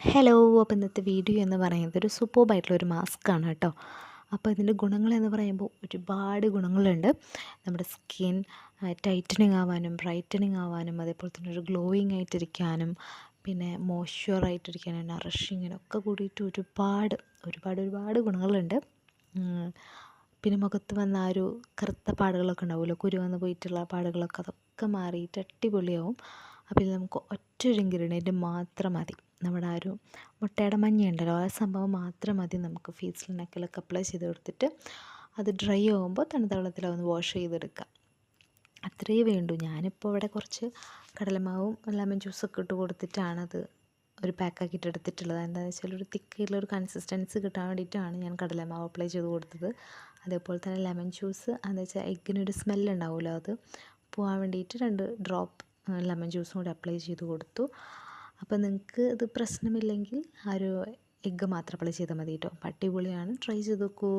Hello. അപ്പോൾ ഇന്നത്തെ video എന്ന് പറയുന്നത് ഒരു സൂപ്പർബായിട്ടുള്ളൊരു മാസ്കാണ് കേട്ടോ. അപ്പോൾ ഇതിൻ്റെ ഗുണങ്ങളെന്ന് പറയുമ്പോൾ ഒരുപാട് ഗുണങ്ങളുണ്ട്. നമ്മുടെ സ്കിൻ ടൈറ്റനിങ് ആവാനും ബ്രൈറ്റനിങ് ആവാനും അതേപോലെ തന്നെ ഒരു ഗ്ലോയിങ് ആയിട്ടിരിക്കാനും പിന്നെ മോയ്സ്ചറായിട്ടിരിക്കാനും നറിഷിങ്ങിനൊക്കെ കൂടിയിട്ട് ഒരുപാട് ഗുണങ്ങളുണ്ട്. പിന്നെ മുഖത്ത് വന്ന ആ ഒരു കറുത്ത പാടുകളൊക്കെ ഉണ്ടാവുമല്ലോ, കുരു വന്ന് പോയിട്ടുള്ള പാടുകളൊക്കെ, അതൊക്കെ മാറിയിട്ട് അടിപൊളിയാവും. അപ്പോൾ ഇത് നമുക്ക് ഒറ്റൊരു ഇൻഗ്രീഡിയൻറ്റ് മാത്രം മതി. നമ്മുടെ ആ ഒരു മുട്ടയുടെ മഞ്ഞ ഉണ്ടല്ലോ, ആ സംഭവം മാത്രം മതി നമുക്ക് ഫേസിൽ നെക്കിലൊക്കെ അപ്ലൈ ചെയ്ത് കൊടുത്തിട്ട് അത് ഡ്രൈ ആകുമ്പോൾ തണുത്ത വെള്ളത്തിലൊന്ന് വാഷ് ചെയ്തെടുക്കാം. അത്രയേ വേണ്ടൂ. ഞാനിപ്പോൾ ഇവിടെ കുറച്ച് കടലമാവും ലെമൺ ജ്യൂസൊക്കെ ഇട്ട് കൊടുത്തിട്ടാണത് ഒരു പാക്കാക്കിയിട്ട് എടുത്തിട്ടുള്ളത്. എന്താണെന്ന് വെച്ചാൽ ഒരു തിക്കുള്ളൊരു കൺസിസ്റ്റൻസി കിട്ടാൻ വേണ്ടിയിട്ടാണ് ഞാൻ കടലമാവ് അപ്ലൈ ചെയ്ത് കൊടുത്തത്. അതേപോലെ തന്നെ ലെമൺ ജ്യൂസ് എന്താണെന്ന് വെച്ചാൽ എഗ്ഗിനൊരു സ്മെല്ലുണ്ടാവുമല്ലോ, അത് പോകാൻ വേണ്ടിയിട്ട് 2 ഡ്രോപ്പ് ലെമൺ ജ്യൂസും കൂടി അപ്ലൈ ചെയ്ത് കൊടുത്തു. അപ്പോൾ നിങ്ങൾക്ക് ഇത് പ്രശ്നമില്ലെങ്കിൽ ആ ഒരു എഗ്ഗ് മാത്രം അപ്ലൈ ചെയ്താൽ മതി കേട്ടോ. അടിപൊളിയാണ്, ട്രൈ ചെയ്ത് നോക്കൂ.